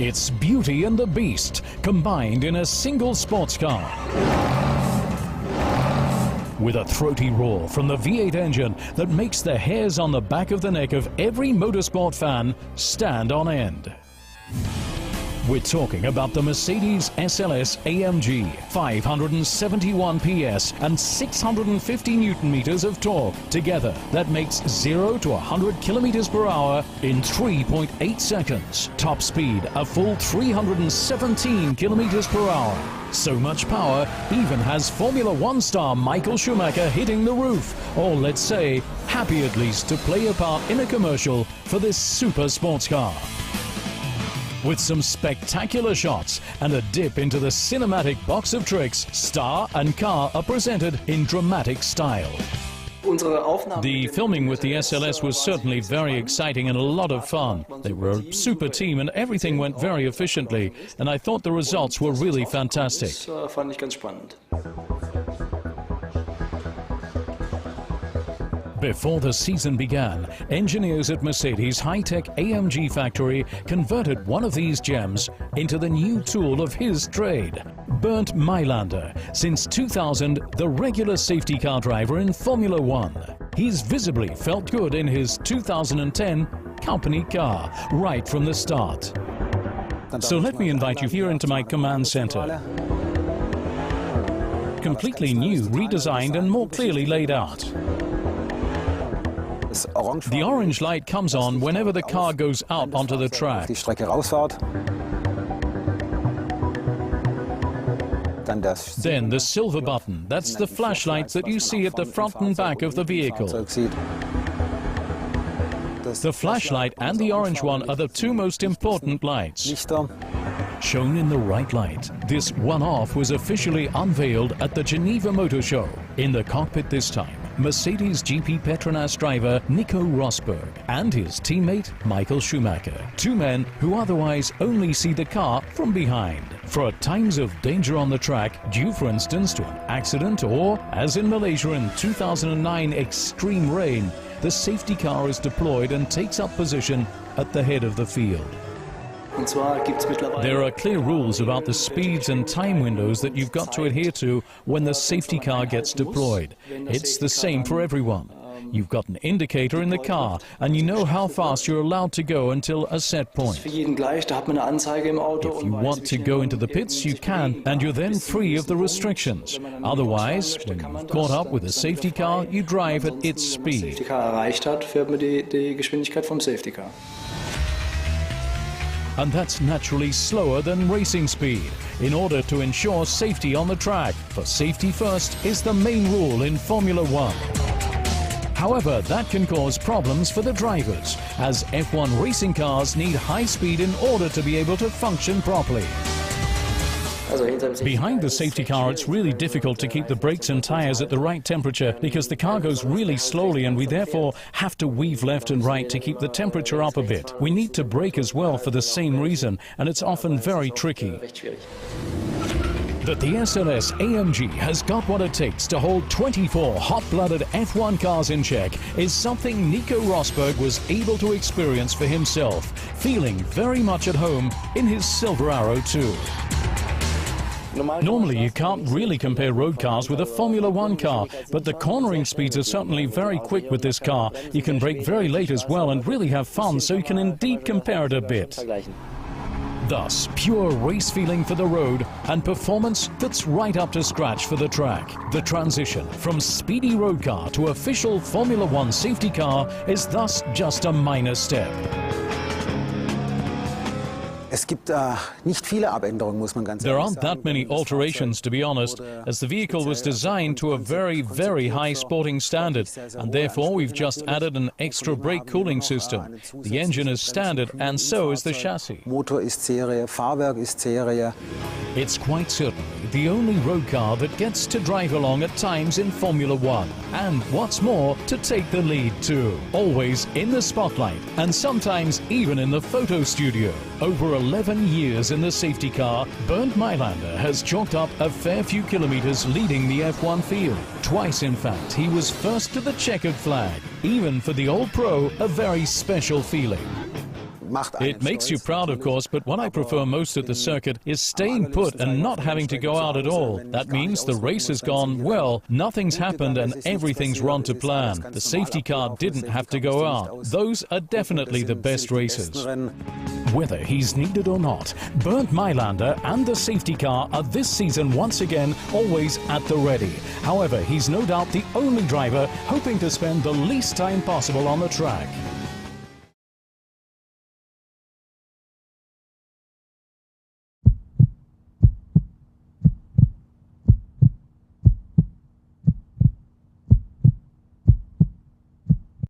It's Beauty and the Beast combined in a single sports car. With a throaty roar from the V8 engine that makes the hairs on the back of the neck of every motorsport fan stand on end. We're talking about the Mercedes SLS AMG, 571 PS and 650 Newton meters of torque. Together, that makes 0 to 100 kilometers per hour in 3.8 seconds. Top speed, a full 317 kilometers per hour. So much power even has Formula One star Michael Schumacher hitting the roof, or let's say, happy at least to play a part in a commercial for this super sports car. With some spectacular shots and a dip into the cinematic box of tricks, star and car are presented in dramatic style. The filming with the SLS was certainly very exciting and a lot of fun. They were a super team and everything went very efficiently, and I thought the results were really fantastic. Before the season began, engineers at Mercedes' high-tech AMG factory converted one of these gems into the new tool of his trade. Bernd Mailander, since 2000, the regular safety car driver in Formula One. He's visibly felt good in his 2010 company car right from the start. So let me invite you here into my command center. Completely new, redesigned and more clearly laid out. The orange light comes on whenever the car goes out onto the track. Then the silver button, that's the flashlight that you see at the front and back of the vehicle. The flashlight and the orange one are the two most important lights. Shown in the right light, this one-off was officially unveiled at the Geneva Motor Show. In the cockpit this time, Mercedes GP Petronas driver Nico Rosberg and his teammate Michael Schumacher. Two men who otherwise only see the car from behind. For times of danger on the track, due for instance to an accident or, as in Malaysia in 2009, extreme rain, the safety car is deployed and takes up position at the head of the field. There are clear rules about the speeds and time windows that you've got to adhere to when the safety car gets deployed. It's the same for everyone. You've got an indicator in the car and you know how fast you're allowed to go until a set point. If you want to go into the pits, you can, and you're then free of the restrictions. Otherwise, when you've caught up with a safety car, you drive at its speed. And that's naturally slower than racing speed, in order to ensure safety on the track. For safety first is the main rule in Formula One. However, that can cause problems for the drivers, as F1 racing cars need high speed in order to be able to function properly. Behind the safety car, it's really difficult to keep the brakes and tires at the right temperature because the car goes really slowly and we therefore have to weave left and right to keep the temperature up a bit. We need to brake as well for the same reason, and it's often very tricky. That the SLS AMG has got what it takes to hold 24 hot-blooded F1 cars in check is something Nico Rosberg was able to experience for himself, feeling very much at home in his Silver Arrow too. Normally you can't really compare road cars with a Formula One car, but the cornering speeds are certainly very quick with this car. You can brake very late as well and really have fun, so you can indeed compare it a bit. Thus, pure race feeling for the road and performance that's right up to scratch for the track. The transition from speedy road car to official Formula One safety car is thus just a minor step. There aren't that many alterations, to be honest, as the vehicle was designed to a very, very high sporting standard, and therefore we've just added an extra brake cooling system. The engine is standard, and so is the chassis. It's quite certainly the only road car that gets to drive along at times in Formula One, and what's more, to take the lead too. Always in the spotlight, and sometimes even in the photo studio. Over 11 years in the safety car, Bernd Mailander has chalked up a fair few kilometers leading the F1 field. Twice, in fact, he was first to the checkered flag. Even for the old pro, a very special feeling. It makes you proud, of course, but what I prefer most at the circuit is staying put and not having to go out at all. That means the race has gone well, nothing's happened and everything's run to plan. The safety car didn't have to go out. Those are definitely the best races. Whether he's needed or not, Bernd Mailander and the safety car are this season once again always at the ready. However, he's no doubt the only driver hoping to spend the least time possible on the track.